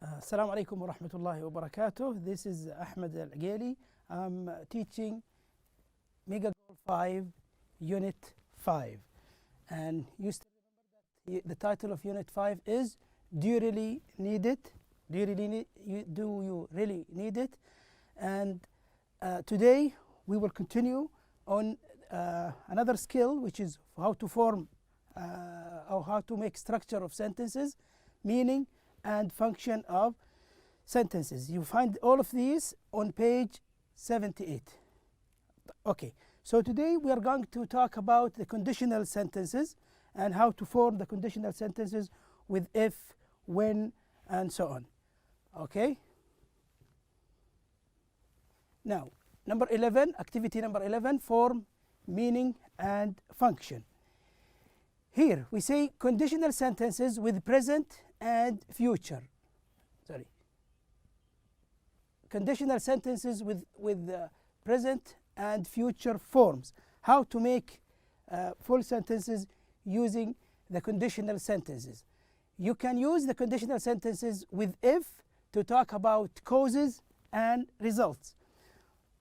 Assalamu alaikum wa rahmatullahi wa barakatuh. This is Ahmed Al-Ghali. I'm teaching Mega Goal5, Unit5. And you still remember that the title of Unit5 is Do You Really Need It? Do you really need it? And today we will continue on another skill, which is how to form or how to make structure of sentences, meaning and function of sentences. You find all of these on page 78. Okay, so today we are going to talk about the conditional sentences and how to form the conditional sentences with if, when, and so on. Okay? Now, number 11, activity number 11, form, meaning, and function. Here we say conditional sentences with present and future. Sorry. Conditional sentences with present and future forms. How to make full sentences using the conditional sentences. You can use the conditional sentences with if to talk about causes and results.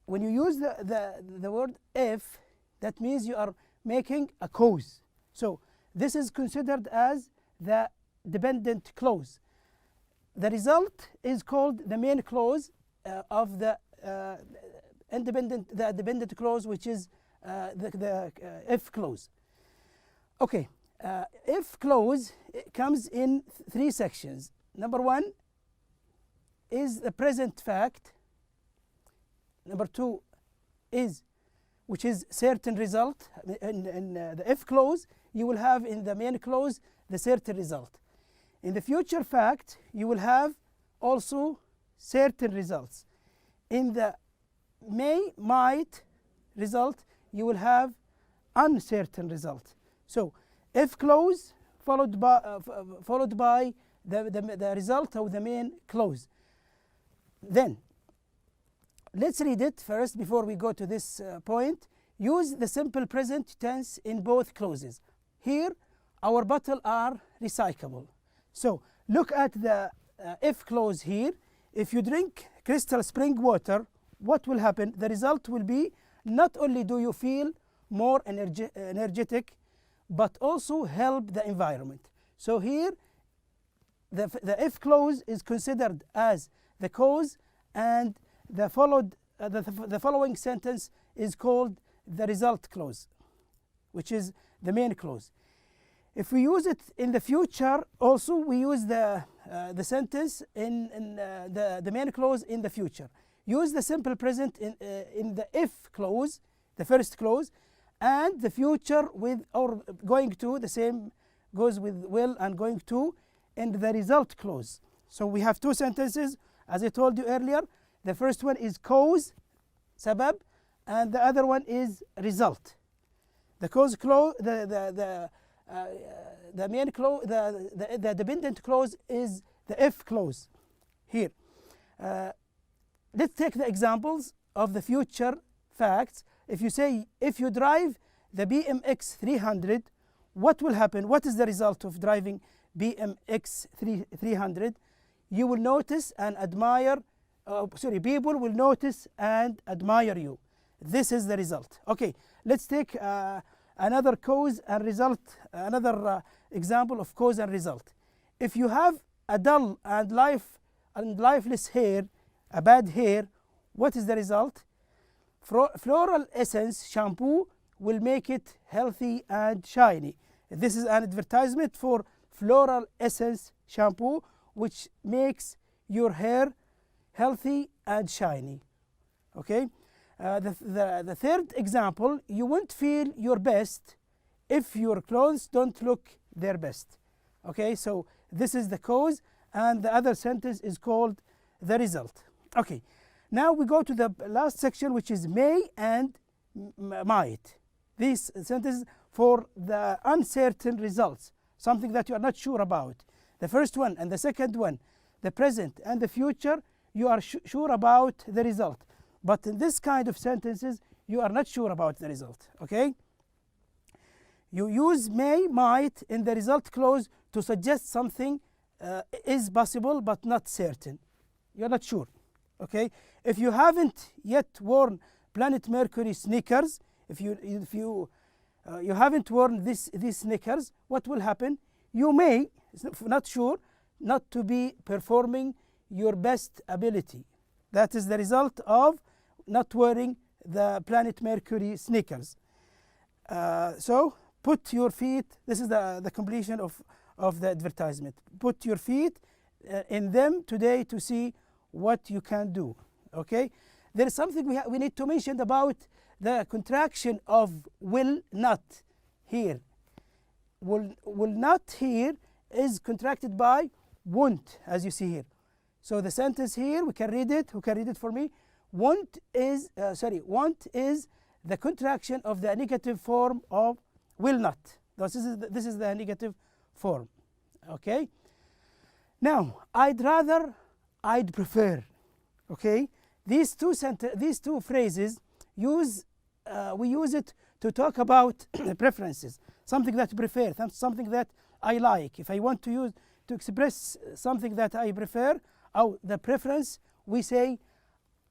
When you use the word if, that means you are making a cause. So this is considered as the dependent clause. The result is called the main clause of the dependent clause, which is the if clause. Okay, if clause comes in three sections. Number one is the present fact. Number two is, which is certain result. In the if clause, you will have in the main clause the certain result. In the future fact, you will have also certain results. In the may, might result, you will have uncertain result. So if clause followed by the result of the main clause. Then let's read it first before we go to this point. Use the simple present tense in both clauses. Here our bottle are recyclable. So look at the if clause here. If you drink crystal spring water, what will happen? The result will be not only do you feel more energetic, but also help the environment. So here the if clause is considered as the cause, and the following sentence is called the result clause, which is the main clause. If we use it in the future, also we use the sentence in the main clause in the future. Use the simple present in the if clause, the first clause, and the future with or going to, the same goes with will and going to in the result clause. So we have two sentences, as I told you earlier. The first one is cause, sabab, and the other one is result. The cause clause, the main clause, the dependent clause is the if clause. Here, let's take the examples of the future facts. If you say, if you drive the BMX 300, what will happen? What is the result of driving BMX 300? You will notice and admire, people will notice and admire you. This is the result. Okay, let's take another cause and result, another example of cause and result. If you have a dull and lifeless hair, a bad hair, what is the result? Floral essence shampoo will make it healthy and shiny. This is an advertisement for floral essence shampoo, which makes your hair healthy and shiny. Okay. The third example, you won't feel your best if your clothes don't look their best. Okay, so this is the cause, and the other sentence is called the result. Okay, now we go to the last section, which is may and might. These sentences for the uncertain results, something that you are not sure about. The first one and the second one, the present and the future, you are sure about the result. But in this kind of sentences, you are not sure about the result. Okay? You use may, might in the result clause to suggest something is possible but not certain. You're not sure. Okay, if you haven't yet worn Planet Mercury sneakers, if you haven't worn these sneakers, what will happen? You may, not sure, not to be performing your best ability. That is the result of not wearing the Planet Mercury sneakers. So put your feet, this is the completion of the advertisement. Put your feet in them today to see what you can do. Okay, there is something we need to mention about the contraction of will not here. Will not here is contracted by won't, as you see here. So the sentence here, we can read it. Who can read it for me? Want is the contraction of the negative form of will not. This is the negative form. Okay. Now, I'd rather, I'd prefer. Okay. These two phrases we use it to talk about preferences. Something that I prefer, something that I like. If I want to express something that I prefer, or the preference, we say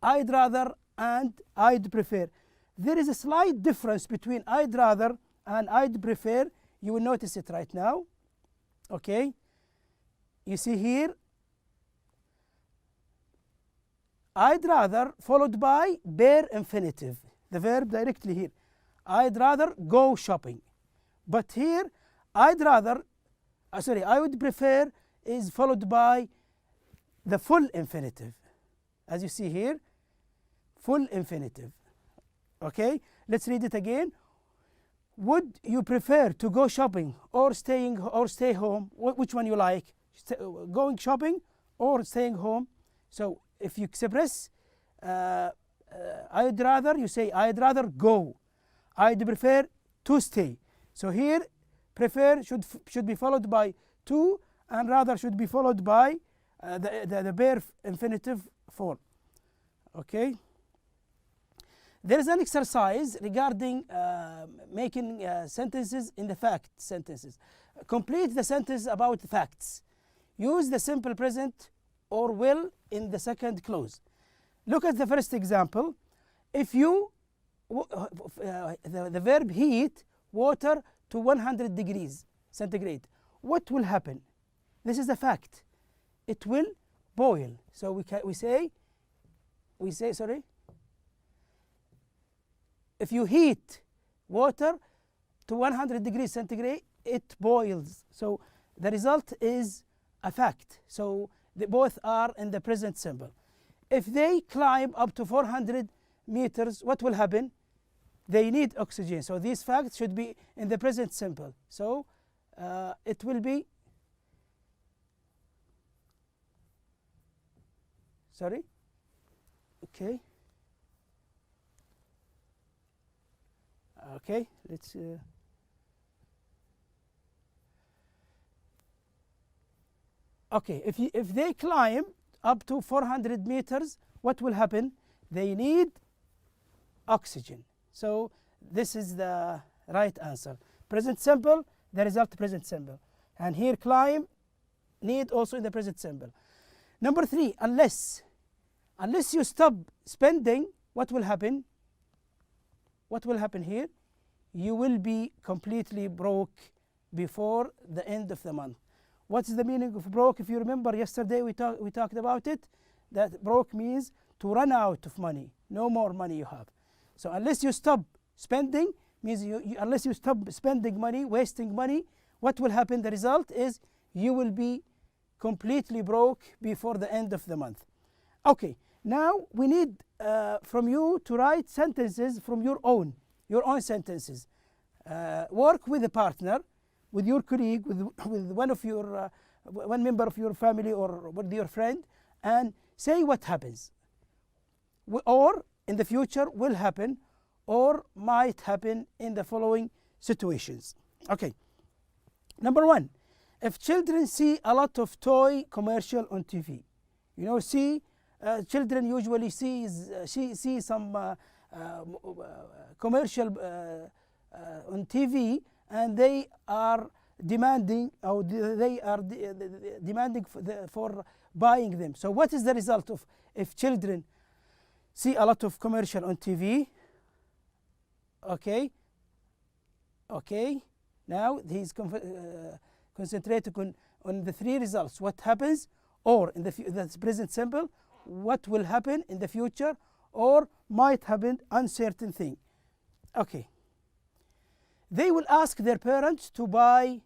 I'd rather and I'd prefer. There is a slight difference between I'd rather and I'd prefer. You will notice it right now. Okay, you see here, I'd rather followed by bare infinitive, the verb directly here. I'd rather go shopping. But here, I would prefer is followed by the full infinitive. As you see here, full infinitive. Okay, let's read it again. Would you prefer to go shopping or stay home? Which one you like? Going shopping or staying home? So if you express I'd rather, you say I'd rather go. I'd prefer to stay. So here, prefer should be followed by to, and rather should be followed by the bare infinitive form. Okay. There is an exercise regarding making sentences in the fact sentences. Complete the sentence about facts. Use the simple present or will in the second clause. Look at the first example. If you, the verb heat water to 100 degrees centigrade, what will happen? This is a fact. It will boil. So we say, sorry. If you heat water to 100 degrees centigrade, it boils. So the result is a fact. So they both are in the present simple. If they climb up to 400 meters, what will happen? They need oxygen. So these facts should be in the present simple. So it will be, sorry, okay. Okay, let's okay, if they climb up to 400 meters, what will happen? They need oxygen. So this is the right answer. Present simple, the result present simple. And here climb, need also in the present simple. Number 3, unless you stop spending, what will happen? What will happen here? You will be completely broke before the end of the month. What's the meaning of broke? If you remember yesterday we talked about it, that broke means to run out of money, no more money you have. So unless you stop spending, means unless you stop spending money, wasting money, what will happen? The result is you will be completely broke before the end of the month. Okay, now we need from you to write sentences from your own sentences. Work with a partner, with your colleague, with one member of your family or with your friend, and say what happens. Or in the future will happen or might happen in the following situations. Okay. Number 1, if children see a lot of toy commercial on TV, you know, children usually see some commercial on TV, and they demanding, or they are demanding for buying them. So what is the result of if children see a lot of commercial on TV? Okay. Now he's concentrating on the three results. What happens, or in that's present simple, what will happen in the future, or might happen, uncertain thing. Okay. They will ask their parents to buy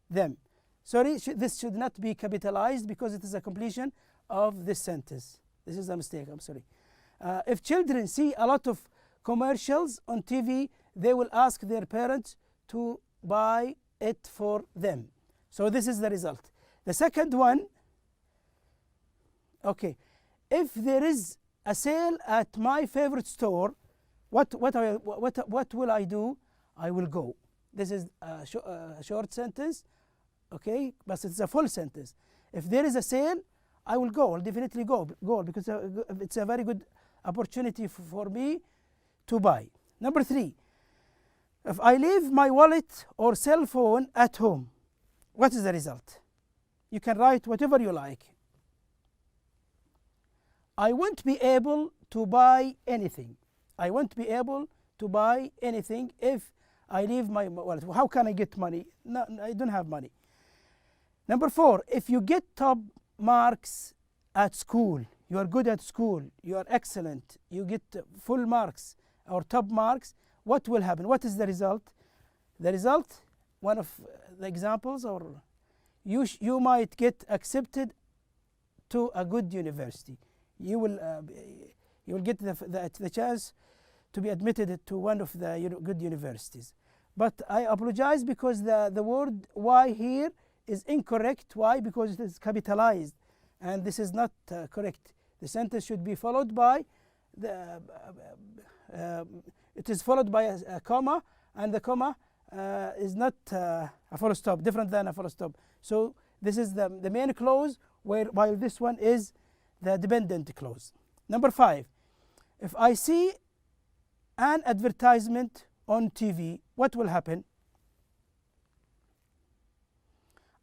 them. Sorry, this should not be capitalized because it is a completion of this sentence. This is a mistake, I'm sorry. If children see a lot of commercials on TV, they will ask their parents to buy it for them. So this is the result. The second one, okay, if there is a sale at my favorite store, what will I do? I will go. This is a short sentence, okay, but it's a full sentence. If there is a sale, I will go. I'll definitely go because it's a very good opportunity for me to buy. Number 3, if I leave my wallet or cell phone at home, what is the result? You can write whatever you like. I won't be able to buy anything. I won't be able to buy anything if I leave my wallet. How can I get money? No, I don't have money. Number 4, if you get top marks at school, you are good at school, you are excellent, you get full marks or top marks, what will happen? What is the result? The result, one of the examples, or you might get accepted to a good university. You will get the chance to be admitted to one of the good universities. But I apologize because the word why here is incorrect. Why? Because it is capitalized, and this is not correct. The sentence should be followed by it is followed by a comma, and the comma is not a full stop, different than a full stop. So this is the main clause, while this one is the dependent clause. Number 5, if I see an advertisement on TV, what will happen?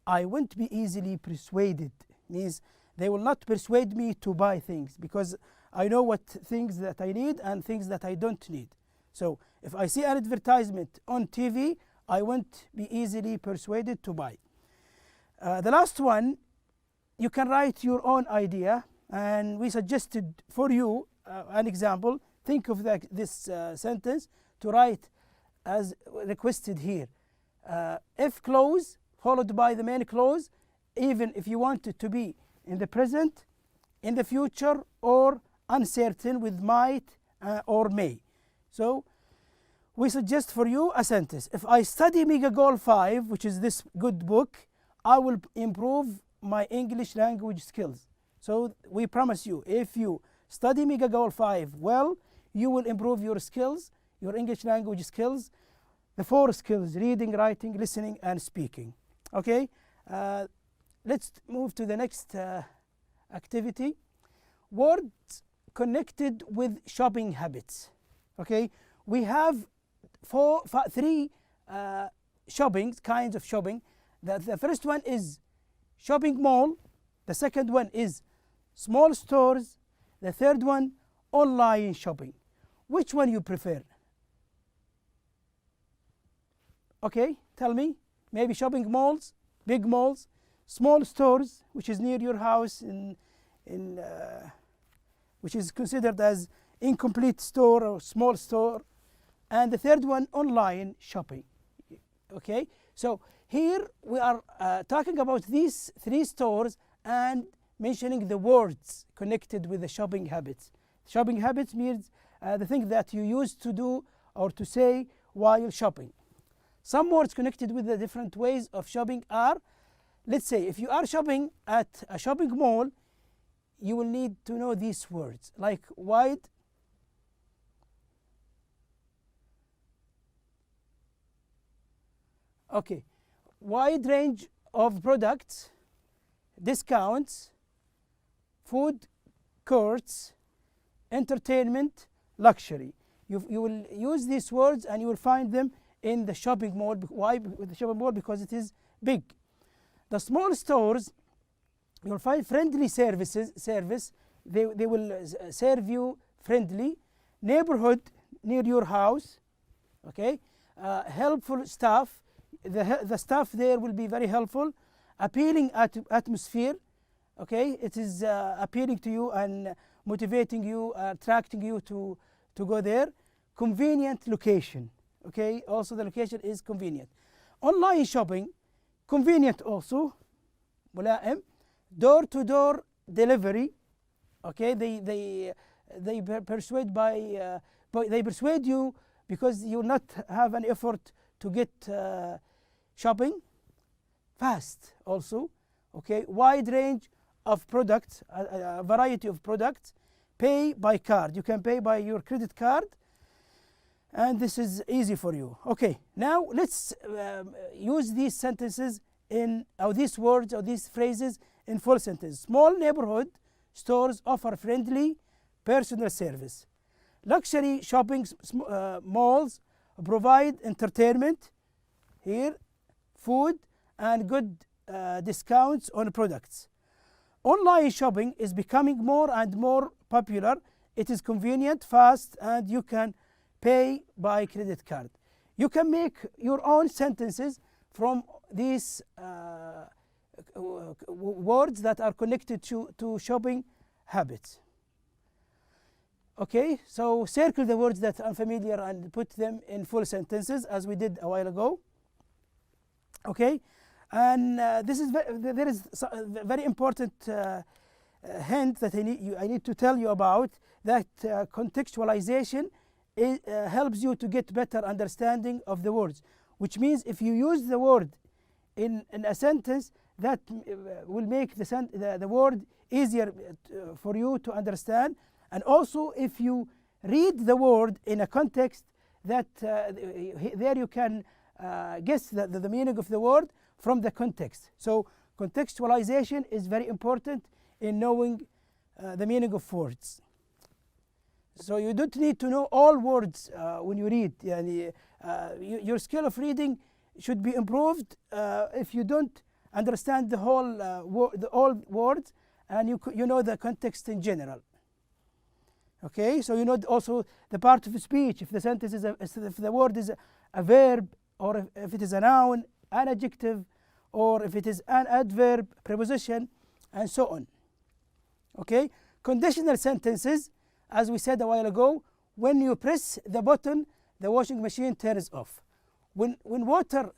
I won't be easily persuaded. Means they will not persuade me to buy things because I know what things that I need and things that I don't need. So if I see an advertisement on TV, I won't be easily persuaded to buy. The last one, you can write your own idea, and we suggested for you an example. Think of this sentence to write as requested here. If clause followed by the main clause, even if you want it to be in the present, in the future, or uncertain with might or may. So we suggest for you a sentence. If I study Mega Goal5, which is this good book, I will improve my English language skills. So we promise you, if you study Mega Goal5 well, you will improve your skills, your English language skills, the 4 skills: reading, writing, listening, and speaking. Okay, let's move to the next activity. Words connected with shopping habits. Okay, we have 3 kinds of shopping. The first one is shopping mall. The second one is small stores. The third one, online shopping. Which one you prefer? Okay, tell me. Maybe shopping malls, big malls, small stores, which is near your house, which is considered as incomplete store or small store, and the third one, online shopping. Okay, so here we are talking about these 3 stores and mentioning the words connected with the shopping habits. Shopping habits means the thing that you used to do or to say while shopping. Some words connected with the different ways of shopping are, let's say, if you are shopping at a shopping mall, you will need to know these words, like wide, okay, wide range of products, discounts, food courts, entertainment, luxury. You will use these words and you will find them in the shopping mall. Why the shopping mall? Because it is big. The small stores, you'll find friendly service. They will serve you friendly. Neighborhood near your house. Okay. Helpful staff. The staff there will be very helpful. Appealing atmosphere. Okay. It is appealing to you and motivating you, attracting you to go there. Convenient location. Okay. Also the location is convenient. Online shopping, convenient also. ملائم. Door to door delivery. Okay. They persuade they persuade you because you not have an effort to get shopping. Fast also. Okay. Wide range of products, a variety of products. Pay by card. You can pay by your credit card, and this is easy for you. Okay. Now let's use these sentences or these words or these phrases in full sentence. Small neighborhood stores offer friendly personal service. Luxury shopping malls provide entertainment, here, food, and good discounts on products. Online shopping is becoming more and more popular. It is convenient, fast, and you can pay by credit card. You can make your own sentences from these words that are connected to shopping habits. Okay, so circle the words that are familiar and put them in full sentences as we did a while ago. Okay, and there is a very important hint that I need to tell you about, that contextualization helps you to get better understanding of the words, which means if you use the word in a sentence, that will make the word easier for you to understand. And also if you read the word in a context, that there you can guess the meaning of the word from the context. So contextualization is very important in knowing the meaning of words. So you don't need to know all words when you read. Your skill of reading should be improved if you don't understand the whole all words, and you know the context in general. Okay, so you know also the part of speech. If the sentence is if the word is a verb, or if it is a noun, an adjective, or if it is an adverb, preposition, and so on. Okay, conditional sentences, as we said a while ago, when you press the button, the washing machine turns off. When water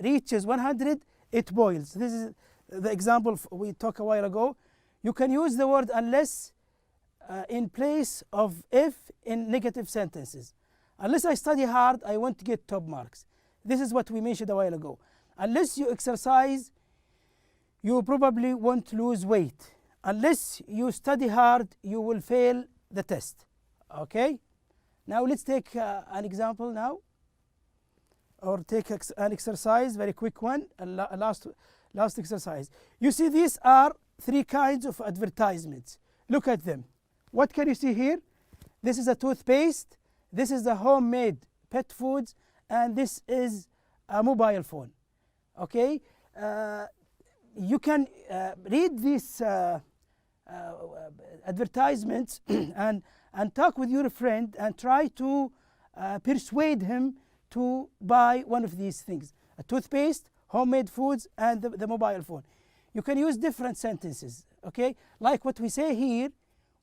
reaches 100, it boils. This is the example we talked a while ago. You can use the word unless in place of if in negative sentences. Unless I study hard, I won't get top marks. This is what we mentioned a while ago. Unless you exercise, you probably won't lose weight. Unless you study hard, you will fail the test. Okay? Now let's take an example now, or take an exercise, very quick one, a last exercise. You see, these are 3 kinds of advertisements. Look at them. What can you see here? This is a toothpaste, this is the homemade pet foods, and this is a mobile phone. Okay? You can read these advertisements and talk with your friend and try to persuade him to buy one of these things: a toothpaste, homemade foods, and the mobile phone. You can use different sentences, okay? Like what we say here: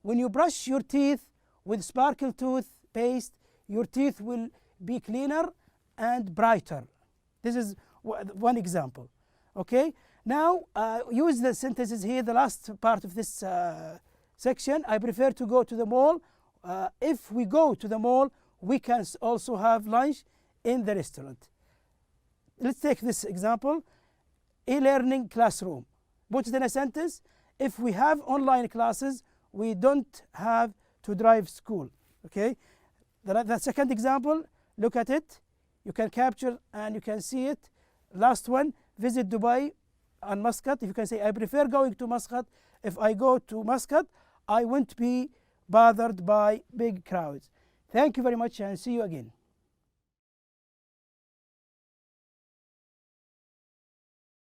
when you brush your teeth with sparkle toothpaste, your teeth will be cleaner and brighter. This is one example, okay? Now use the sentences here, the last part of this section. I prefer to go to the mall. If we go to the mall, we can also have lunch in the restaurant. Let's take this example: e-learning classroom. Put it in a sentence: if we have online classes, we don't have to drive school. Okay. The second example, look at it. You can capture and you can see it. Last one: visit Dubai and Muscat. If you can say, I prefer going to Muscat. If I go to Muscat, I won't be bothered by big crowds. Thank you very much and see you again.